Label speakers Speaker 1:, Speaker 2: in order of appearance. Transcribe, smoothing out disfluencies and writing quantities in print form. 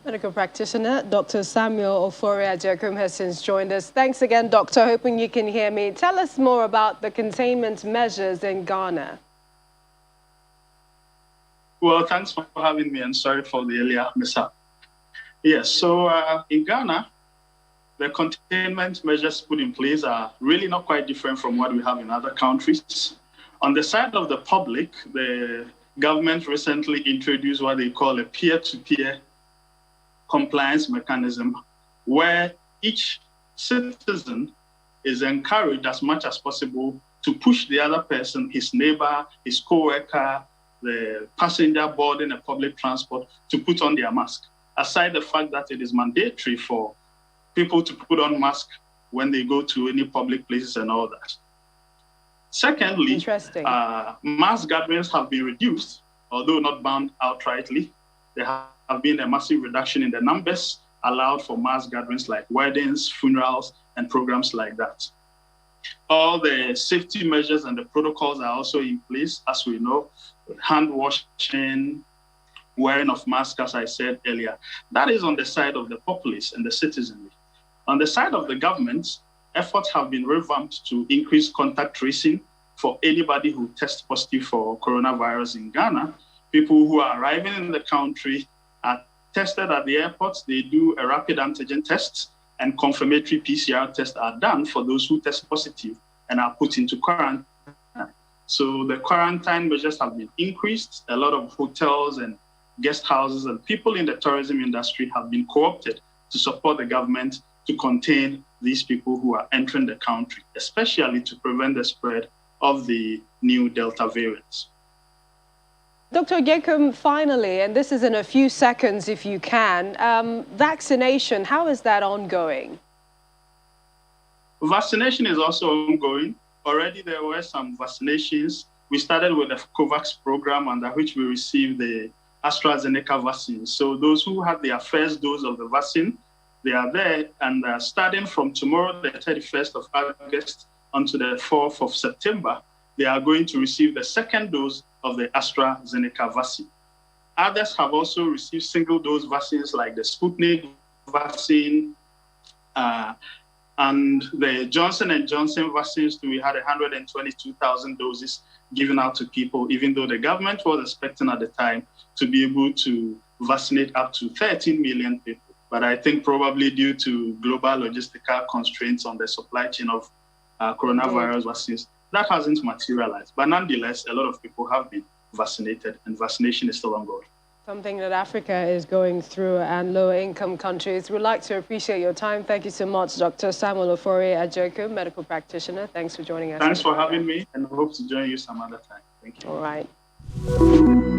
Speaker 1: Medical practitioner Dr. Samuel Ofori-Ajekum has since joined us. Thanks again, Doctor. Hoping you can hear me. Tell us more about the containment measures in Ghana.
Speaker 2: Well, thanks for having me, and sorry for the earlier mishap. Yes, so in Ghana, the containment measures put in place are really not quite different from what we have in other countries. On the side of the public, the government recently introduced what they call a peer-to-peer compliance mechanism, where each citizen is encouraged as much as possible to push the other person, his neighbor, his co-worker, the passenger boarding a public transport, to put on their mask. Aside the fact that it is mandatory for people to put on masks when they go to any public places and all that. Secondly, mass gatherings have been reduced, although not banned outrightly. There have been a massive reduction in the numbers allowed for mass gatherings like weddings, funerals, and programs like that. All the safety measures and the protocols are also in place, as we know, hand washing, wearing of masks, as I said earlier. That is on the side of the populace and the citizenry. On the side of the government, efforts have been revamped to increase contact tracing for anybody who tests positive for coronavirus in Ghana. People who are arriving in the country are tested at the airports. They do a rapid antigen test, and confirmatory PCR tests are done for those who test positive and are put into quarantine. So the quarantine measures have been increased. A lot of hotels and guest houses and people in the tourism industry have been co-opted to support the government to contain these people who are entering the country, especially to prevent the spread of the new Delta variants.
Speaker 1: Dr. Ajekum, finally, and this is in a few seconds if you can, vaccination, how is that ongoing?
Speaker 2: Vaccination is also ongoing. Already there were some vaccinations. We started with the COVAX program, under which we received the AstraZeneca vaccine. So those who had their first dose of the vaccine, they are there, and starting from tomorrow, the 31st of August, until the 4th of September, they are going to receive the second dose of the AstraZeneca vaccine. Others have also received single-dose vaccines like the Sputnik vaccine and the Johnson & Johnson vaccines. We had 122,000 doses given out to people, even though the government was expecting at the time to be able to vaccinate up to 13 million people. But I think probably due to global logistical constraints on the supply chain of coronavirus vaccines, that hasn't materialized. But nonetheless, a lot of people have been vaccinated, and vaccination is still ongoing.
Speaker 1: Something that Africa is going through, and lower-income countries. We'd like to appreciate your time. Thank you so much, Dr. Samuel Ofori-Ajekum, medical practitioner. Thanks for joining us.
Speaker 2: Thanks for having me, and hope to join you some other time. Thank you.
Speaker 1: All right.